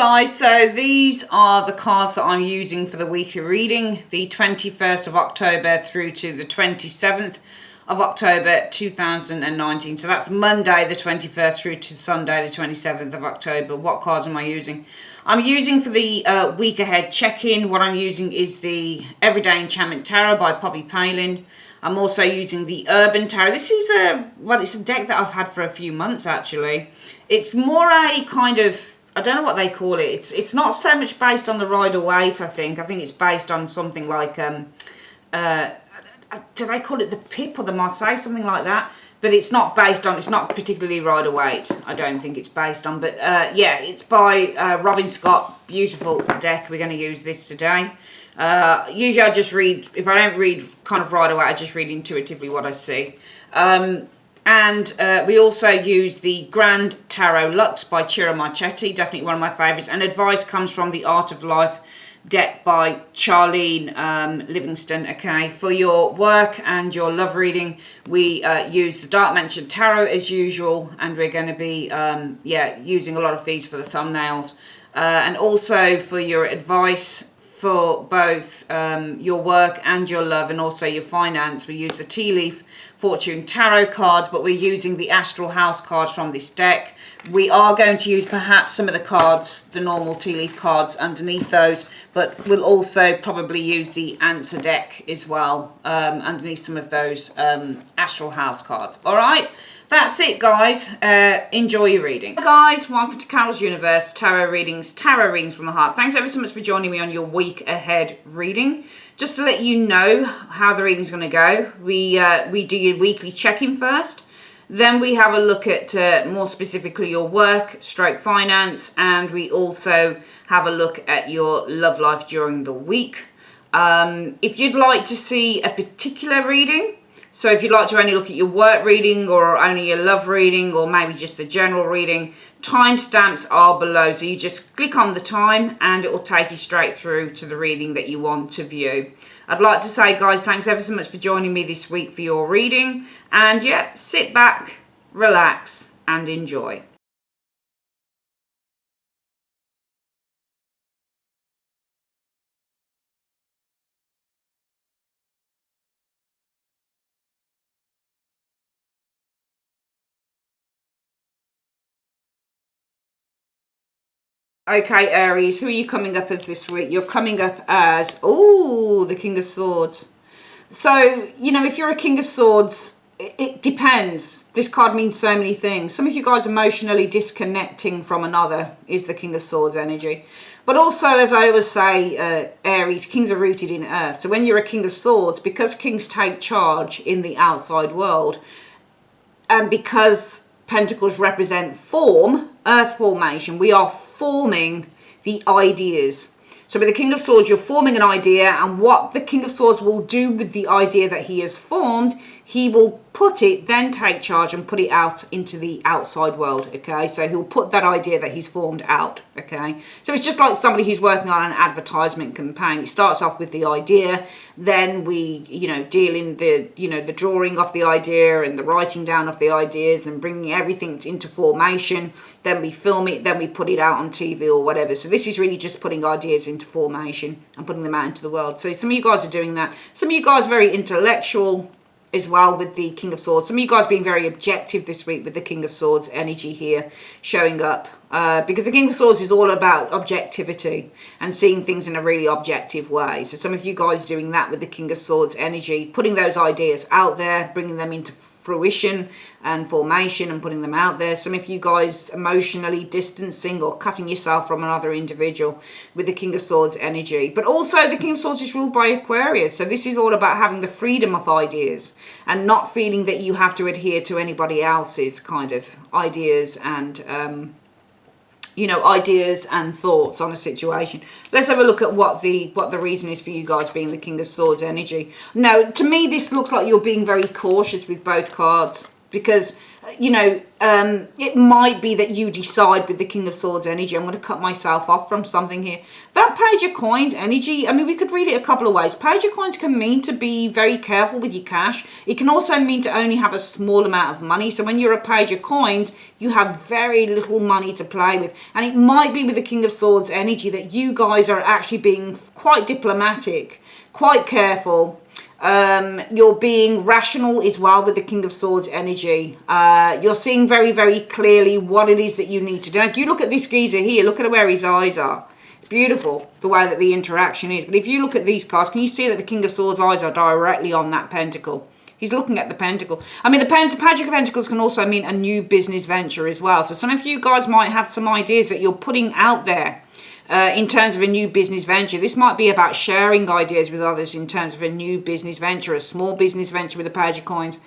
guys, so these are the cards that I'm using for the weekly reading, the 21st of October through to the 27th of October 2019. So that's Monday the 21st through to Sunday the 27th of October. What cards am I using? I'm using for the week ahead check-in, what I'm using is the Everyday Enchantment Tarot by Poppy Palin. I'm also using the Urban Tarot. This is it's a deck that I've had for a few months actually. It's more a kind of, I don't know what they call it. It's not so much based on the Rider-Waite, I think. I think it's based on something like, do they call it the Pip or the Marseille, something like that? But it's not based on, it's not particularly Rider-Waite, I don't think it's based on. But yeah, it's by Robin Scott. Beautiful deck. We're going to use this today. Usually I just read, if I don't read kind of Rider-Waite, I just read intuitively what I see. And we also use the Grand Tarot Luxe by Ciro Marchetti, definitely one of my favourites. And advice comes from the Art of Life deck by Charlene Livingston. Okay, for your work and your love reading, we use the Dark Mansion Tarot as usual, and we're going to be using a lot of these for the thumbnails. And also for your advice for both your work and your love and also your finance, we use the Tea Leaf Fortune Tarot cards, but we're using the Astral House cards from this deck. We are going to use perhaps some of the cards, the normal tea leaf cards underneath those, but we'll also probably use the answer deck as well underneath some of those Astral House cards. All right, that's it, guys. Enjoy your reading. Hi guys, welcome to Carol's Universe Tarot Readings from the Heart. Thanks ever so much for joining me on your week ahead reading. Just to let you know how the reading's going to go, we do your weekly check-in first. Then we have a look at more specifically your work, stroke finance, and we also have a look at your love life during the week. If you'd like to see a particular reading, so if you'd like to only look at your work reading or only your love reading or maybe just the general reading, timestamps are below. So you just click on the time and it will take you straight through to the reading that you want to view. I'd like to say, guys, thanks ever so much for joining me this week for your reading. And yeah, sit back, relax and enjoy. Okay, Aries, who are you coming up as this week? You're coming up as, oh, the King of Swords. So, you know, if you're a King of Swords, it depends. This card means so many things. Some of you guys emotionally disconnecting from another is the King of Swords energy. But also, as I always say, Aries, kings are rooted in earth. So when you're a King of Swords, because kings take charge in the outside world, and because Pentacles represent form, earth formation, we are forming the ideas. So with the King of Swords, you're forming an idea, and what the King of Swords will do with the idea that he has formed, he will put it, then take charge and put it out into the outside world, okay? So he'll put that idea that he's formed out, okay? So it's just like somebody who's working on an advertisement campaign. It starts off with the idea, then we, you know, deal in the, you know, the drawing of the idea and the writing down of the ideas and bringing everything into formation. Then we film it, then we put it out on TV or whatever. So this is really just putting ideas into formation and putting them out into the world. So some of you guys are doing that. Some of you guys are very intellectual as well with the King of Swords. Some of you guys being very objective this week with the King of Swords energy here showing up. Because the King of Swords is all about objectivity and seeing things in a really objective way. So some of you guys doing that with the King of Swords energy, putting those ideas out there, bringing them into fruition and formation and putting them out there. Some of you guys emotionally distancing or cutting yourself from another individual with the King of Swords energy. But also the King of Swords is ruled by Aquarius. So this is all about having the freedom of ideas and not feeling that you have to adhere to anybody else's kind of ideas and you know, ideas and thoughts on a situation. Let's have a look at what the reason is for you guys being the King of Swords energy. Now, to me, this looks like you're being very cautious with both cards. because, you know, it might be that you decide with the King of Swords energy, I'm going to cut myself off from something here. That Page of Coins energy, I mean, we could read it a couple of ways. Page of Coins can mean to be very careful with your cash. It can also mean to only have a small amount of money. So when you're a Page of Coins, you have very little money to play with. And it might be with the King of Swords energy that you guys are actually being quite diplomatic, quite careful. You're being rational as well with the King of Swords energy. You're seeing very, very clearly what it is that you need to do. Now, if you look at this geezer here, look at where his eyes are. It's beautiful, the way that the interaction is. But if you look at these cards, can you see that the King of Swords eyes are directly on that pentacle? He's looking at the pentacle. I mean, the Page of Pentacles can also mean a new business venture as well. So some of you guys might have some ideas that you're putting out there. In terms of a new business venture. This might be about sharing ideas with others in terms of a new business venture, a small business venture with the Page of Coins.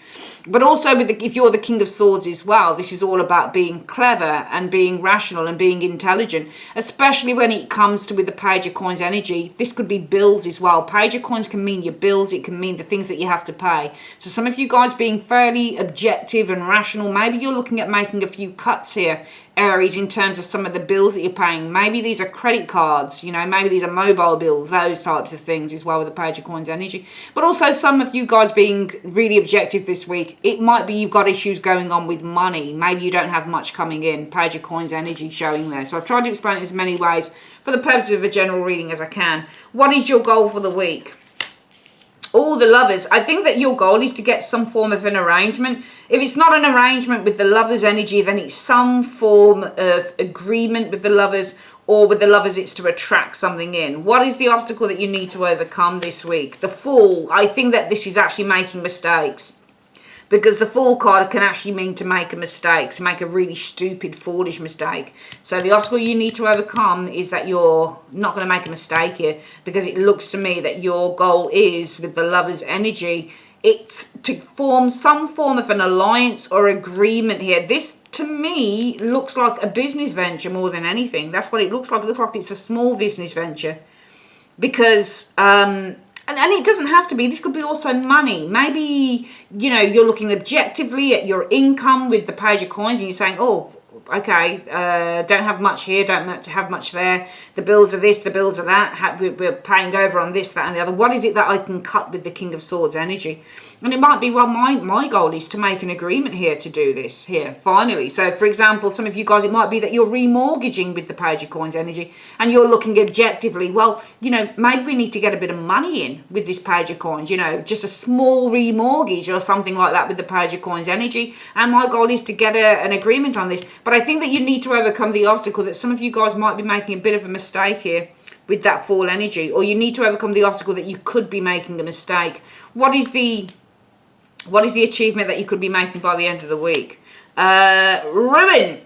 But also, with if you're the King of Swords as well, this is all about being clever and being rational and being intelligent, especially when it comes to with the Page of Coins energy. This could be bills as well. Page of Coins can mean your bills. It can mean the things that you have to pay. So some of you guys being fairly objective and rational, maybe you're looking at making a few cuts here, Aries, in terms of some of the bills that you're paying. Maybe these are credit cards, you know, maybe these are mobile bills, those types of things as well with the Page of Coins energy. But also some of you guys being really objective this week. It might be you've got issues going on with money. Maybe you don't have much coming in. Page of Coins energy showing there. So I've tried to explain it as many ways for the purpose of a general reading as I can. What is your goal for the week? All the lovers, I think that your goal is to get some form of an arrangement. If it's not an arrangement with the lovers energy, then it's some form of agreement with the lovers, or with the lovers it's to attract something in. What is the obstacle that you need to overcome this week? The Fool. I think that this is actually making mistakes. Because the Fool card can actually mean to make a mistake, to make a really stupid, foolish mistake. So the obstacle you need to overcome is that you're not going to make a mistake here, because it looks to me that your goal is, with the Lover's energy, it's to form some form of an alliance or agreement here. This, to me, looks like a business venture more than anything. That's what it looks like. It looks like it's a small business venture. Because... And it doesn't have to be. This could be also money. Maybe, you know, you're looking objectively at your income with the Page of Coins and you're saying, oh, okay, don't have much here, don't have much there. The bills are this, the bills are that. We're paying over on this, that and the other. What is it that I can cut with the King of Swords energy? And it might be, well, my goal is to make an agreement here to do this here, finally. So, for example, some of you guys, it might be that you're remortgaging with the Page of Coins energy and you're looking objectively, well, you know, maybe we need to get a bit of money in with this Page of Coins, you know, just a small remortgage or something like that with the Page of Coins energy. And my goal is to get an agreement on this. But I think that you need to overcome the obstacle that some of you guys might be making a bit of a mistake here with that Fool energy. Or you need to overcome the obstacle that you could be making a mistake. What is the achievement that you could be making by the end of the week? Ruin.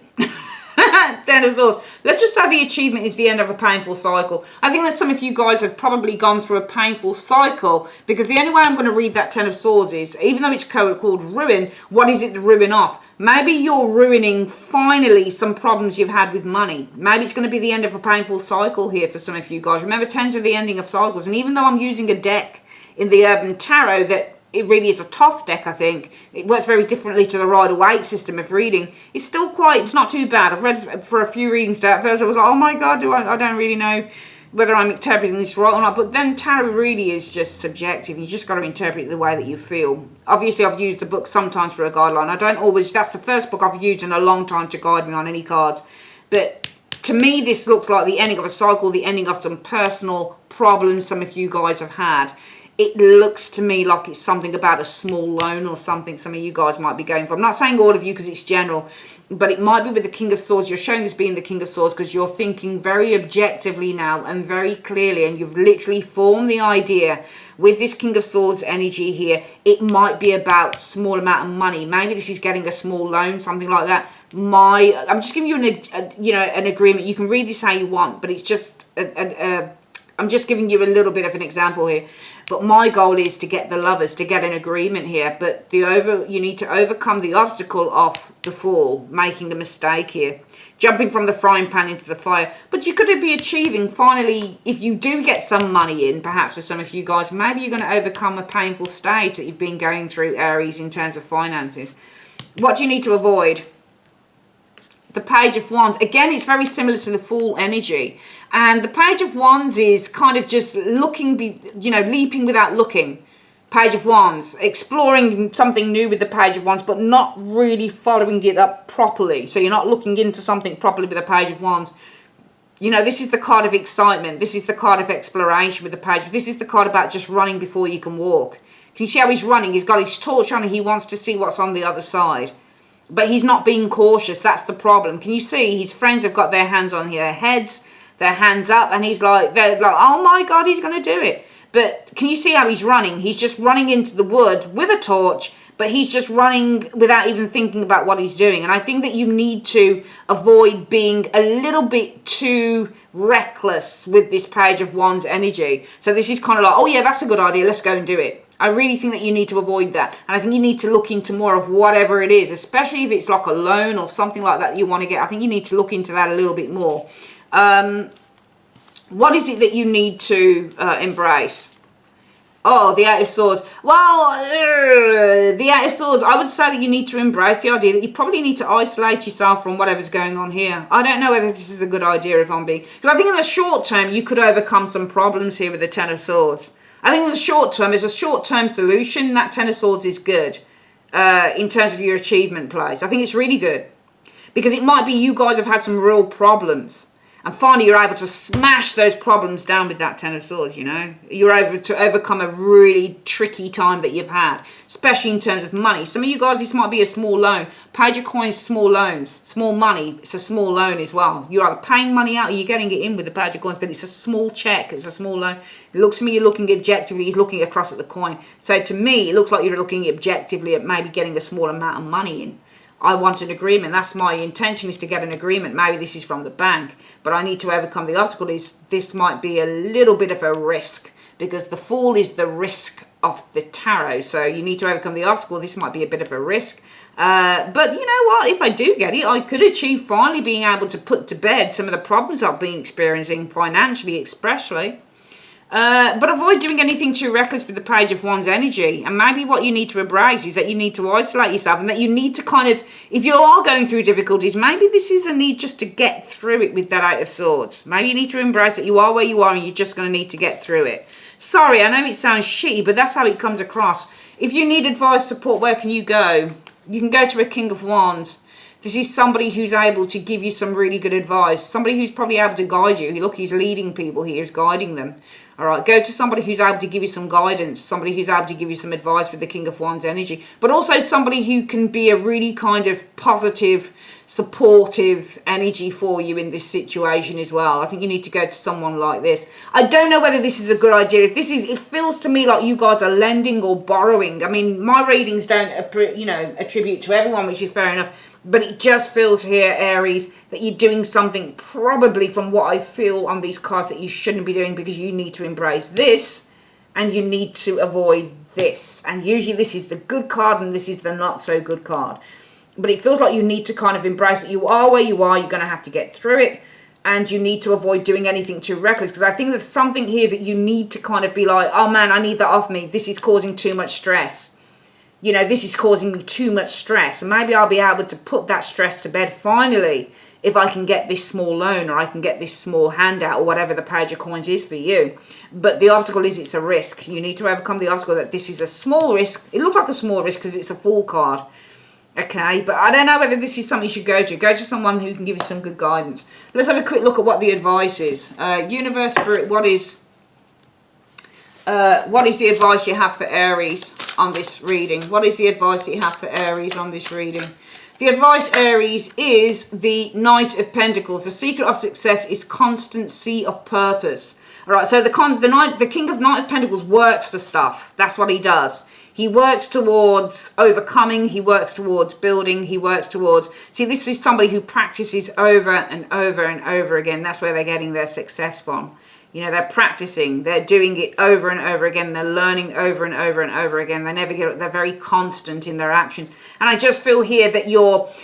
Ten of Swords. Let's just say the achievement is the end of a painful cycle. I think that some of you guys have probably gone through a painful cycle, because the only way I'm going to read that Ten of Swords is, even though it's called ruin, what is it to ruin off? Maybe you're ruining finally some problems you've had with money. Maybe it's going to be the end of a painful cycle here for some of you guys. Remember, tens are the ending of cycles. And even though I'm using a deck in the Urban Tarot that it really is a Toth deck, I think. It works very differently to the Rider-Waite system of reading. It's still it's not too bad. I've read for a few readings today. At first I was like, oh my God, I don't really know whether I'm interpreting this right or not. But then tarot really is just subjective. You just got to interpret it the way that you feel. Obviously, I've used the book sometimes for a guideline. I don't always, that's the first book I've used in a long time to guide me on any cards. But to me, this looks like the ending of a cycle, the ending of some personal problems some of you guys have had. It looks to me like it's something about a small loan or something some of you guys might be going for. I'm not saying all of you because it's general, but it might be with the King of Swords. You're showing this being the King of Swords because you're thinking very objectively now and very clearly, and you've literally formed the idea with this King of Swords energy here. It might be about small amount of money. Maybe this is getting a small loan, something like that. I'm just giving you an agreement. You can read this how you want, but it's just I'm just giving you a little bit of an example here. But my goal is to get the lovers, to get an agreement here. But you need to overcome the obstacle of the Fool, making a mistake here. Jumping from the frying pan into the fire. But you could be achieving, finally, if you do get some money in, perhaps for some of you guys, maybe you're going to overcome a painful stage that you've been going through, Aries, in terms of finances. What do you need to avoid? The Page of Wands. Again, it's very similar to the Fool energy. And the Page of Wands is kind of just looking, leaping without looking. Page of Wands, exploring something new with the Page of Wands, but not really following it up properly. So you're not looking into something properly with the Page of Wands. You know, this is the card of excitement. This is the card of exploration with the Page. This is the card about just running before you can walk. Can you see how he's running? He's got his torch on and he wants to see what's on the other side. But he's not being cautious. That's the problem. Can you see? His friends have got their hands on their heads, their hands up, and they're like, oh my God, he's going to do it. But can you see how he's running? He's just running into the wood with a torch, but he's just running without even thinking about what he's doing. And I think that you need to avoid being a little bit too reckless with this Page of Wands energy. So this is kind of like, oh yeah, that's a good idea. Let's go and do it. I really think that you need to avoid that. And I think you need to look into more of whatever it is, especially if it's like a loan or something like that you want to get. I think you need to look into that a little bit more. What is it that you need to embrace? Oh, the Eight of Swords. Well, the Eight of Swords, I would say that you need to embrace the idea that you probably need to isolate yourself from whatever's going on here. I don't know whether this is a good idea if I'm being... Because I think in the short term, you could overcome some problems here with the Ten of Swords. I think in the short term, as a short-term solution, that Ten of Swords is good in terms of your achievement plays. I think it's really good. Because it might be you guys have had some real problems. And finally, you're able to smash those problems down with that Ten of Swords, you know. You're able to overcome a really tricky time that you've had, especially in terms of money. Some of you guys, this might be a small loan. Page of Coins, small loans, small money. It's a small loan as well. You're either paying money out or you're getting it in with the Page of Coins, but it's a small check. It's a small loan. It looks to me you're looking objectively. He's looking across at the coin. So to me, it looks like you're looking objectively at maybe getting a small amount of money in. I want an agreement. That's my intention, is to get an agreement. Maybe this is from the bank, but I need to overcome the obstacle. This might be a little bit of a risk, because the Fool is the risk of the tarot. So you need to overcome the obstacle. This might be a bit of a risk. But you know what? If I do get it, I could achieve finally being able to put to bed some of the problems I've been experiencing financially, especially. But avoid doing anything too reckless with the Page of Wands energy. And maybe what you need to embrace is that you need to isolate yourself, and that you need to kind of, if you are going through difficulties, maybe this is a need just to get through it with that Eight of Swords. Maybe you need to embrace that you are where you are and you're just going to need to get through it. Sorry, I know it sounds shitty, but that's how it comes across. If you need advice, support, where can you go? You can go to a King of Wands. This is somebody who's able to give you some really good advice. Somebody who's probably able to guide you. Look, he's leading people here. He's guiding them. All right, go to somebody who's able to give you some guidance. Somebody who's able to give you some advice with the King of Wands energy. But also somebody who can be a really kind of positive, supportive energy for you in this situation as well. I think you need to go to someone like this. I don't know whether this is a good idea. If this is, it feels to me like you guys are lending or borrowing. I mean, my readings don't, attribute to everyone, which is fair enough. But it just feels here, Aries, that you're doing something probably, from what I feel on these cards, that you shouldn't be doing, because you need to embrace this and you need to avoid this. And usually this is the good card and this is the not so good card. But it feels like you need to kind of embrace that you are where you are. You're going to have to get through it. And you need to avoid doing anything too reckless. Because I think there's something here that you need to kind of be like, oh man, I need that off me. This is causing too much stress. You know, this is causing me too much stress. And maybe I'll be able to put that stress to bed finally if I can get this small loan, or I can get this small handout, or whatever the Page of Coins is for you. But the obstacle is, it's a risk. You need to overcome the obstacle that this is a small risk. It looks like a small risk because it's a Fool card. Okay, but I don't know whether this is something you should go to. Go to someone who can give you some good guidance. Let's have a quick look at what the advice is. Universe, Spirit, what is the advice you have for Aries on this reading? What is the advice that you have for Aries on this reading? The advice, Aries, is the Knight of Pentacles. The secret of success is constancy of purpose. All right, so the King of Knight of Pentacles works for stuff. That's what he does. He works towards overcoming. He works towards building. He works towards... See, this is somebody who practices over and over and over again. That's where they're getting their success from. You know, they're practicing, they're doing it over and over again, they're learning over and over and over again. They're very constant in their actions. And I just feel here that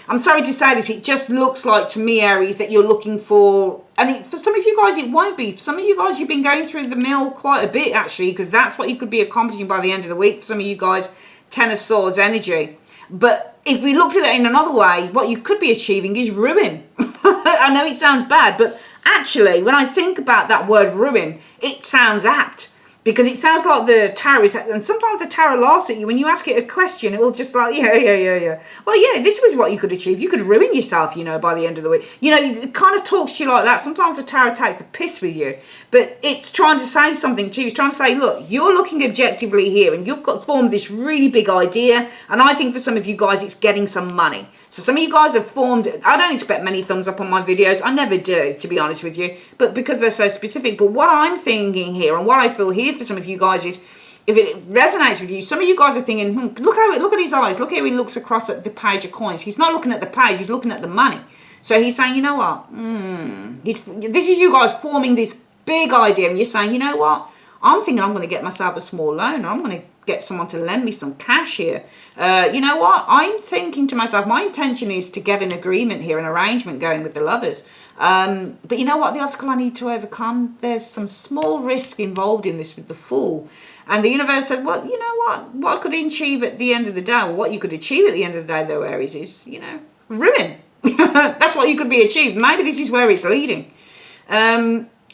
I'm sorry to say this, it just looks like to me, Aries, that you're looking for, and for some of you guys it won't be. For some of you guys, you've been going through the mill quite a bit actually, because that's what you could be accomplishing by the end of the week. For some of you guys, Ten of Swords energy. But if we looked at it in another way, what you could be achieving is ruin. I know it sounds bad, but actually, when I think about that word ruin, it sounds apt. Because it sounds like the tarot is, and sometimes the tarot laughs at you. When you ask it a question, it will just like, yeah. Well, yeah, this was what you could achieve. You could ruin yourself, by the end of the week. It kind of talks to you like that. Sometimes the tarot takes the piss with you. But it's trying to say something to you. It's trying to say, look, you're looking objectively here, and you've formed this really big idea. And I think for some of you guys, it's getting some money. So some of you guys have formed, I don't expect many thumbs up on my videos. I never do, to be honest with you. But because they're so specific. But what I'm thinking here, and what I feel here for some of you guys is, if it resonates with you, some of you guys are thinking, look at his eyes. Look how he looks across at the page of coins. He's not looking at the page. He's looking at the money. So he's saying, you know what? This is you guys forming this big idea. And you're saying, you know what? I'm thinking I'm going to get myself a small loan. Or I'm going to get someone to lend me some cash here. You know what? I'm thinking to myself, my intention is to get an agreement here, an arrangement going with the lovers. But you know what? The obstacle I need to overcome, there's some small risk involved in this with the Fool. And the universe said, well, you know what I could achieve at the end of the day, or what you could achieve at the end of the day, though, Aries, is, ruin. That's what you could be achieved. Maybe this is where it's leading.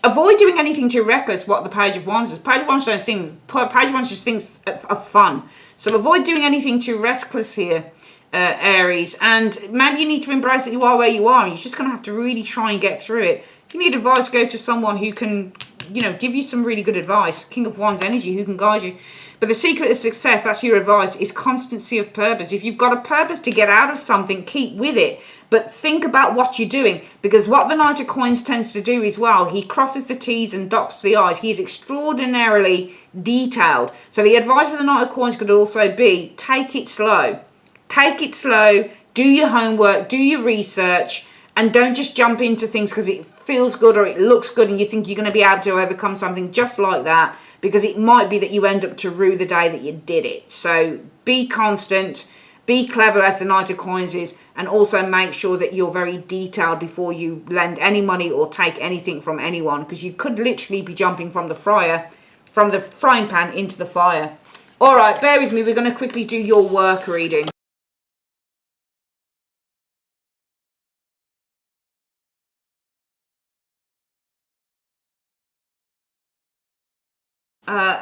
Avoid doing anything too reckless, what the Page of Wands is. Page of Wands don't think. Page of Wands just thinks of fun. So avoid doing anything too reckless here, Aries. And maybe you need to embrace that you are where you are. And you're just going to have to really try and get through it. If you need advice, go to someone who can, give you some really good advice. King of Wands energy, who can guide you. But the secret of success, that's your advice, is constancy of purpose. If you've got a purpose to get out of something, keep with it. But think about what you're doing, because what the Knight of Coins tends to do as well, he crosses the T's and dots the I's. He's extraordinarily detailed. So the advice with the Knight of Coins could also be, take it slow. Take it slow, do your homework, do your research, and don't just jump into things because it feels good or it looks good and you think you're going to be able to overcome something just like that, because it might be that you end up to rue the day that you did it. So be constant. Be clever, as the Knight of Coins is, and also make sure that you're very detailed before you lend any money or take anything from anyone, because you could literally be jumping from the frying pan into the fire. All right, bear with me. We're going to quickly do your work reading.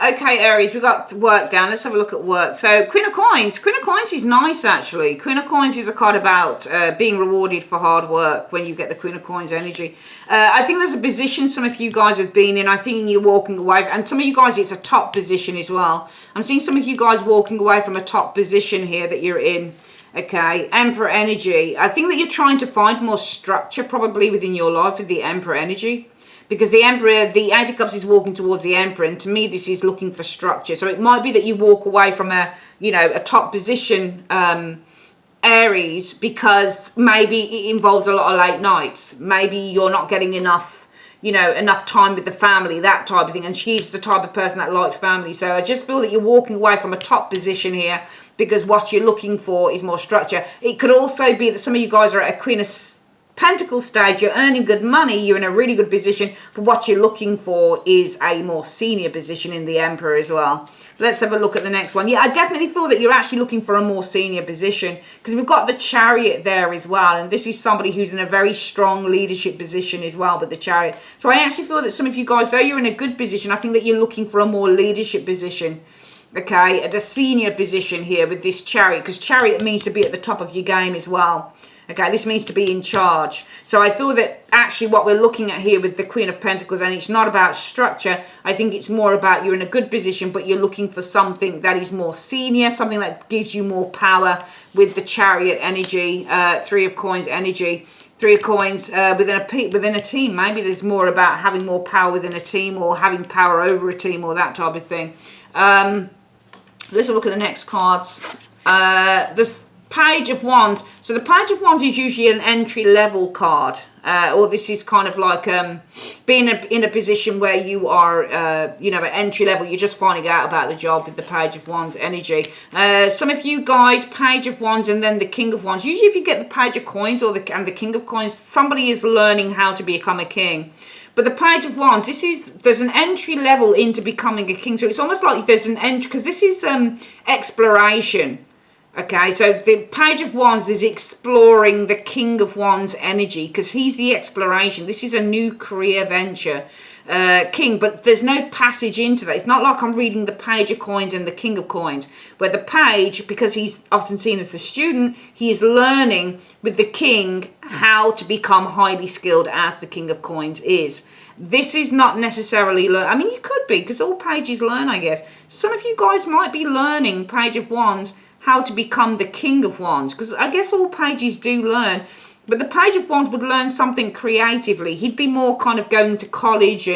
Okay, Aries, we've got work down. Let's have a look at work. So, Queen of Coins. Queen of Coins is nice, actually. Queen of Coins is a card about being rewarded for hard work when you get the Queen of Coins energy. I think there's a position some of you guys have been in. I think you're walking away. And some of you guys, it's a top position as well. I'm seeing some of you guys walking away from a top position here that you're in. Okay, Emperor energy. I think that you're trying to find more structure probably within your life with the Emperor energy. Because the Emperor, the Eight of Cups is walking towards the Emperor, and to me this is looking for structure. So it might be that you walk away from a top position, Aries, because maybe it involves a lot of late nights. Maybe you're not getting enough time with the family, that type of thing. And she's the type of person that likes family. So I just feel that you're walking away from a top position here because what you're looking for is more structure. It could also be that some of you guys are at a Queen of Pentacles stage, you're earning good money, you're in a really good position, but what you're looking for is a more senior position in the Emperor as well. Let's have a look at the next one. Yeah, I definitely feel that you're actually looking for a more senior position, because we've got the Chariot there as well, and this is somebody who's in a very strong leadership position as well with the Chariot. So I actually feel that some of you guys, though you're in a good position, I think that you're looking for a more leadership position. Okay, at a senior position here with this Chariot, because Chariot means to be at the top of your game as well. Okay, this means to be in charge. So I feel that actually what we're looking at here with the Queen of Pentacles, and it's not about structure. I think it's more about you're in a good position, but you're looking for something that is more senior, something that gives you more power with the Chariot energy, Three of Coins energy. Three of Coins within a team. Maybe there's more about having more power within a team, or having power over a team, or that type of thing. Let's look at the next cards. This Page of Wands. So the Page of Wands is usually an entry-level card. Or this is kind of like being in a position where you are, at entry level. You're just finding out about the job with the Page of Wands energy. Some of you guys, Page of Wands and then the King of Wands. Usually if you get the Page of Coins and the King of Coins, somebody is learning how to become a king. But the Page of Wands, there's an entry level into becoming a king. So it's almost like there's an entry, because this is exploration. Okay, so the Page of Wands is exploring the King of Wands energy because he's the exploration. This is a new career venture, King, but there's no passage into that. It's not like I'm reading the Page of Coins and the King of Coins, where the Page, because he's often seen as the student, he is learning with the King how to become highly skilled as the King of Coins is. This is not necessarily I mean, you could be, because all pages learn, I guess. Some of you guys might be learning Page of Wands how to become the King of Wands, because I guess all pages do learn, but the Page of Wands would learn something creatively. He'd be more kind of going to college,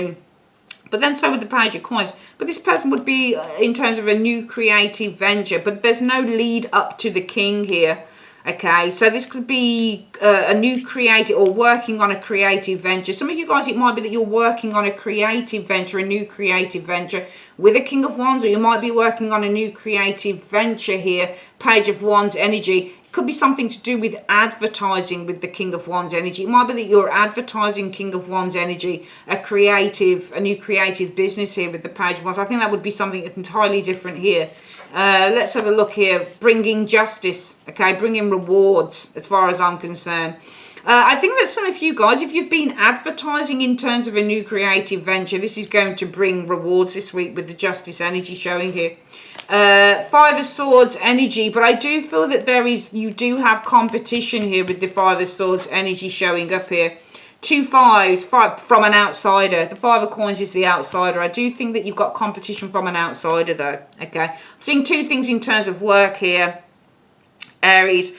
but then so would the Page of Coins. But this person would be in terms of a new creative venture, but there's no lead up to the King here. Okay, so this could be a new creative or working on a creative venture. Some of you guys, it might be that you're working on a creative venture, a new creative venture with a King of Wands, or you might be working on a new creative venture here, Page of Wands energy. It could be something to do with advertising with the King of Wands energy. It might be that you're advertising King of Wands energy, a new creative business here with the Page of Wands. I think that would be something entirely different here. Let's have a look here. Bringing justice, okay, bringing rewards as far as I'm concerned. I think that some of you guys, if you've been advertising in terms of a new creative venture, this is going to bring rewards this week with the justice energy showing here. Five of Swords energy, but I do feel that you do have competition here with the Five of Swords energy showing up here. Two fives, five from an outsider. The Five of Coins is the outsider. I do think that you've got competition from an outsider though. Okay, I'm seeing two things in terms of work here, Aries.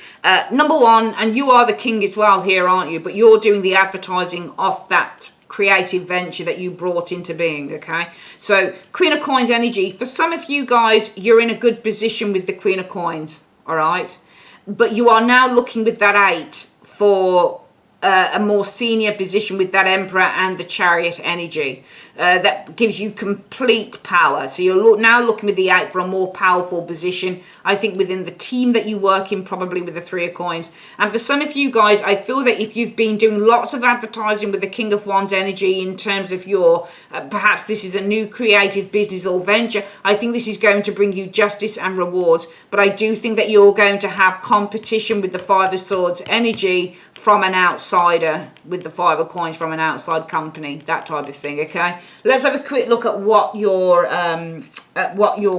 Number one, and you are the king as well here, aren't you? But you're doing the advertising of that creative venture that you brought into being. Okay, so Queen of Coins energy. For some of you guys, you're in a good position with the Queen of Coins. All right, but you are now looking with that 8 for a more senior position with that Emperor and the Chariot energy. That gives you complete power. So you're now looking with the 8 for a more powerful position, I think, within the team that you work in, probably with the Three of Coins. And for some of you guys, I feel that if you've been doing lots of advertising with the King of Wands energy in terms of your, perhaps this is a new creative business or venture, I think this is going to bring you justice and rewards. But I do think that you're going to have competition with the Five of Swords energy from an outsider, with the Five of Coins from an outside company, that type of thing. Okay, let's have a quick look at what your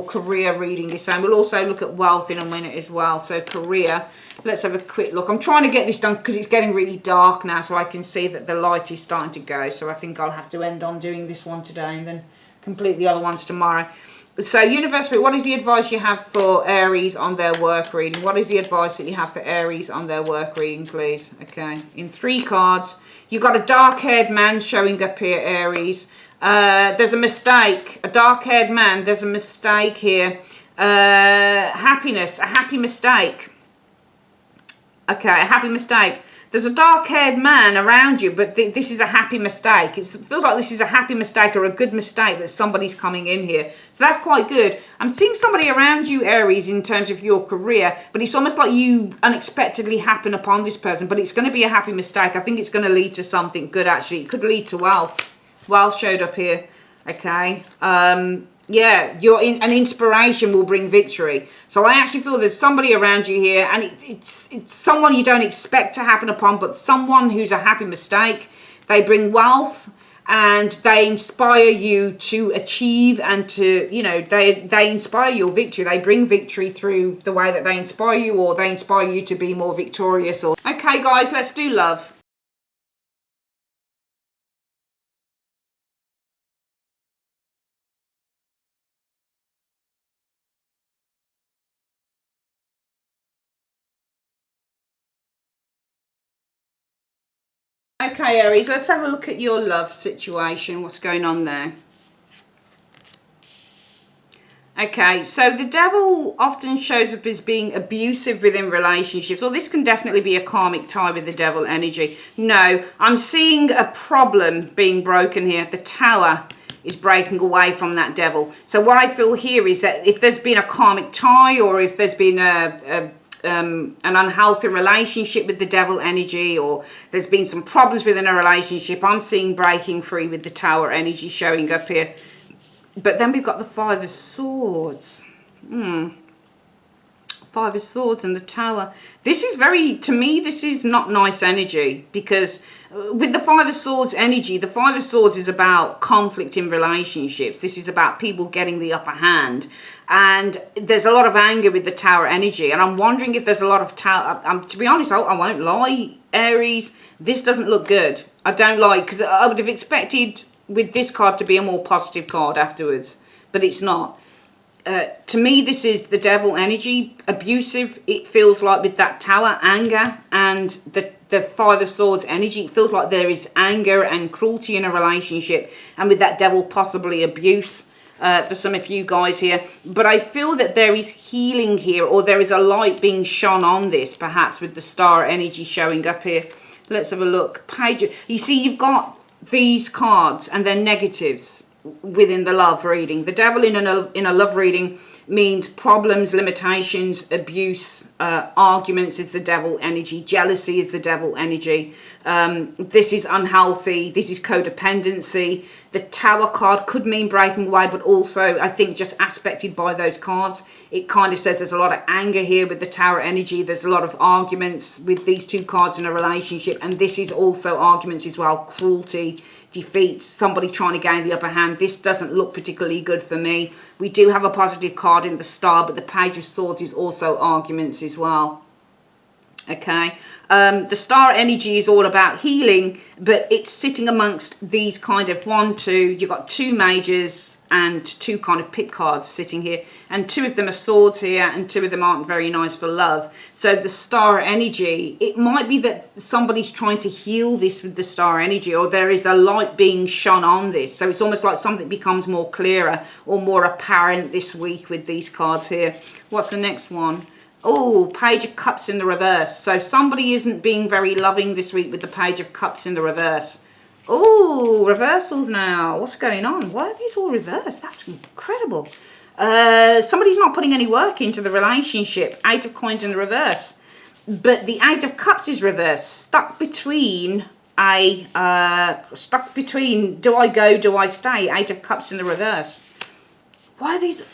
career reading is saying. We'll also look at wealth in a minute as well. So career, let's have a quick look. I'm trying to get this done because it's getting really dark now, so I can see that the light is starting to go. So I think I'll have to end on doing this one today and then complete the other ones tomorrow. So universe, what is the advice you have for Aries on their work reading? What is the advice that you have for Aries on their work reading, please? Okay, in 3 cards, you've got a dark-haired man showing up here, Aries. There's a mistake, a dark-haired man. There's a mistake here. Happiness, a happy mistake. Okay, a happy mistake. There's a dark-haired man around you, but this is a happy mistake. It feels like this is a happy mistake or a good mistake that somebody's coming in here. So that's quite good. I'm seeing somebody around you, Aries, in terms of your career, but it's almost like you unexpectedly happen upon this person, but it's going to be a happy mistake. I think it's going to lead to something good, actually. It could lead to wealth. Wealth showed up here, okay? Yeah, an inspiration will bring victory. So I actually feel there's somebody around you here, and it's someone you don't expect to happen upon, but someone who's a happy mistake. They bring wealth, and they inspire you to achieve and to, they inspire your victory. They bring victory through the way that they inspire you, or they inspire you to be more victorious. Or okay, guys, let's do love. Okay, Aries, let's have a look at your love situation. What's going on there? Okay, so the devil often shows up as being abusive within relationships, or this can definitely be a karmic tie with the devil energy. No, I'm seeing a problem being broken here. The Tower is breaking away from that devil. So what I feel here is that if there's been a karmic tie, or if there's been an unhealthy relationship with the devil energy, or there's been some problems within a relationship, I'm seeing breaking free with the Tower energy showing up here. But then we've got the Five of Swords. Five of Swords and the Tower. This is very, to me, this is not nice energy, because with the Five of Swords energy, the Five of Swords is about conflict in relationships. This is about people getting the upper hand. And there's a lot of anger with the Tower energy. And I'm wondering if there's a lot of Tower. To be honest, I won't lie, Aries, this doesn't look good. I don't like, because I would have expected with this card to be a more positive card afterwards. But it's not. To me, this is the Devil energy, abusive. It feels like with that Tower, anger, and the Five of Swords energy, it feels like there is anger and cruelty in a relationship, and with that Devil, possibly abuse for some of you guys here. But I feel that there is healing here, or there is a light being shone on this, perhaps with the Star energy showing up here. Let's have a look. Page. You see, you've got these cards and their negatives within the love reading. The Devil in a love reading means problems, limitations, abuse, arguments is the Devil energy, jealousy is the Devil energy. This is unhealthy, this is codependency. The Tower card could mean breaking away, but also I think just aspected by those cards, it kind of says there's a lot of anger here with the Tower energy. There's a lot of arguments with these two cards in a relationship, and this is also arguments as well, cruelty, defeat, somebody trying to gain the upper hand. This doesn't look particularly good for me. We do have a positive card in the Star, but the Page of Swords is also arguments as well. Okay, the Star energy is all about healing, but it's sitting amongst these kind of you've got two majors and two kind of pit cards sitting here, and two of them are swords here, and two of them aren't very nice for love. So the Star energy, it might be that somebody's trying to heal this with the Star energy, or there is a light being shone on this. So it's almost like something becomes more clearer or more apparent this week with these cards here. What's the next one? Oh, Page of Cups in the reverse. So somebody isn't being very loving this week with the Page of Cups in the reverse. Oh, reversals now. What's going on? Why are these all reversed? That's incredible. Somebody's not putting any work into the relationship. Eight of Coins in the reverse. But the Eight of Cups is reversed. Stuck between do I go, do I stay? Eight of Cups in the reverse. Why are these?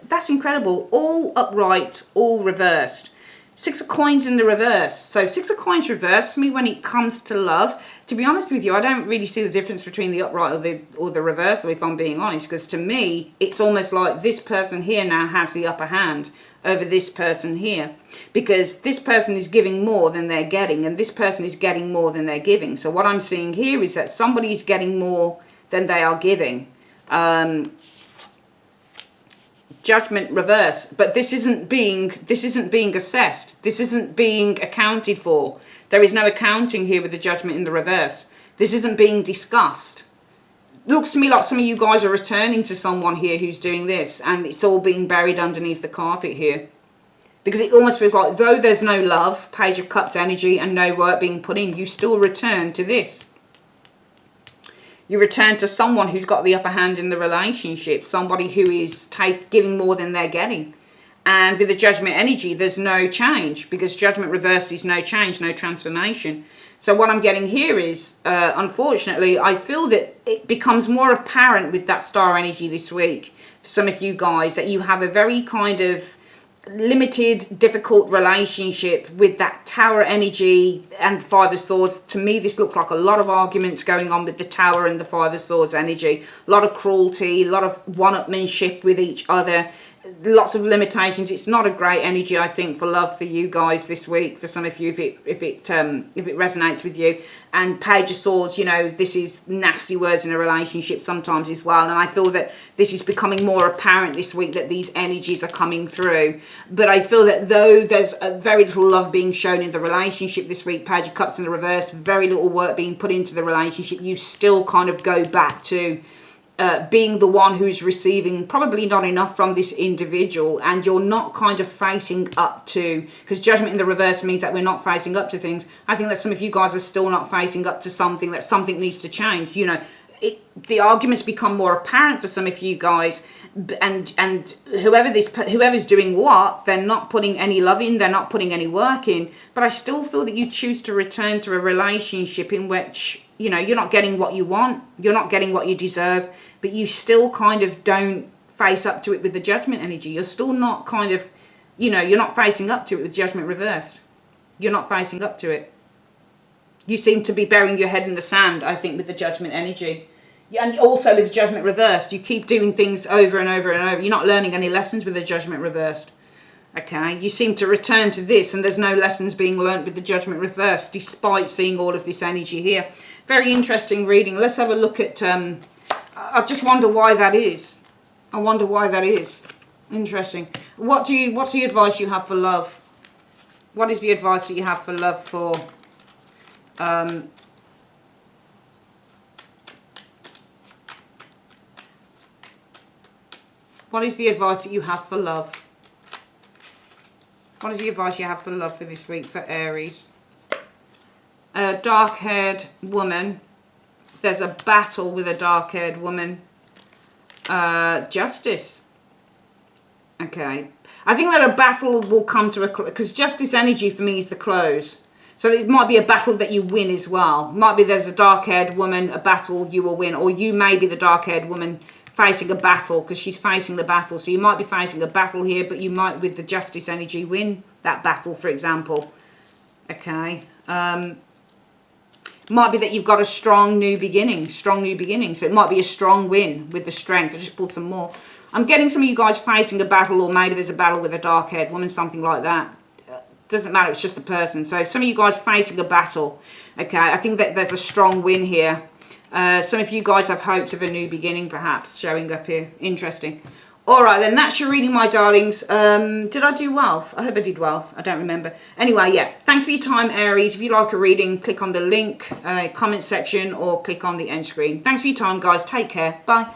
That's incredible. All upright, all reversed. Six of Coins in the reverse. So Six of Coins reversed for me when it comes to love. To be honest with you, I don't really see the difference between the upright or the reversal, if I'm being honest, because to me, it's almost like this person here now has the upper hand over this person here, because this person is giving more than they're getting, and this person is getting more than they're giving. So what I'm seeing here is that somebody is getting more than they are giving. Judgment reverse, but this isn't being assessed. This isn't being accounted for. There is no accounting here with the Judgment in the reverse. This isn't being discussed. Looks to me like some of you guys are returning to someone here who's doing this, and it's all being buried underneath the carpet here, because it almost feels like though there's no love, Page of Cups energy, and no work being put in, you still return to this. You return to someone who's got the upper hand in the relationship, somebody who is giving more than they're getting. And with the Judgment energy, there's no change, because Judgment reversed is no change, no transformation. So what I'm getting here is, unfortunately, I feel that it becomes more apparent with that Star energy this week, for some of you guys, that you have a very kind of limited, difficult relationship with that Tower energy and Five of Swords. To me, this looks like a lot of arguments going on with the Tower and the Five of Swords energy. A lot of cruelty, a lot of one-upmanship with each other, lots of limitations. It's not a great energy, I think, for love for you guys this week. For some of you, if it resonates with you. And Page of Swords, you know, this is nasty words in a relationship sometimes as well. And I feel that this is becoming more apparent this week, that these energies are coming through. But I feel that though there's very little love being shown in the relationship this week, Page of Cups in the reverse, very little work being put into the relationship, you still kind of go back to being the one who's receiving probably not enough from this individual, and you're not kind of facing up to, because Judgment in the reverse means that we're not facing up to things. I think that some of you guys are still not facing up to something, that something needs to change. You know, the arguments become more apparent for some of you guys, and whoever's doing what, they're not putting any love in, they're not putting any work in. But I still feel that you choose to return to a relationship in which, you know, you're not getting what you want, you're not getting what you deserve, but you still kind of don't face up to it with the Judgment energy. You're still not kind of you know, you're not facing up to it with Judgment reversed. You're not facing up to it. You seem to be burying your head in the sand, I think, with the Judgment energy. And also with the Judgment reversed, you keep doing things over and over and over. You're not learning any lessons with the Judgment reversed. Okay, you seem to return to this and there's no lessons being learnt with the Judgment reversed, despite seeing all of this energy here. Very interesting reading. Let's have a look at, I just wonder why that is. I wonder why that is. Interesting. What's the advice you have for love? What is the advice that you have for love for, what is the advice that you have for love? What is the advice you have for love for this week for Aries? A dark-haired woman. There's a battle with a dark-haired woman. Justice. Okay. I think that a battle will come to a close, because justice energy for me is the close. So it might be a battle that you win as well. Might be there's a dark-haired woman, a battle you will win. Or you may be the dark-haired woman facing a battle, because she's facing the battle. So you might be facing a battle here, but you might, with the justice energy, win that battle, for example. Okay. Might be that you've got a strong new beginning. Strong new beginning. So it might be a strong win with the strength. I just pulled some more. I'm getting some of you guys facing a battle, or maybe there's a battle with a dark-haired woman, something like that. Doesn't matter, it's just a person. So some of you guys facing a battle. Okay, I think that there's a strong win here. Some of you guys have hopes of a new beginning, perhaps, showing up here. Interesting. All right, then, that's your reading, my darlings. Did I do well? I hope I did well. I don't remember. Anyway, yeah, thanks for your time, Aries. If you like a reading, click on the link, comment section, or click on the end screen. Thanks for your time, guys. Take care. Bye.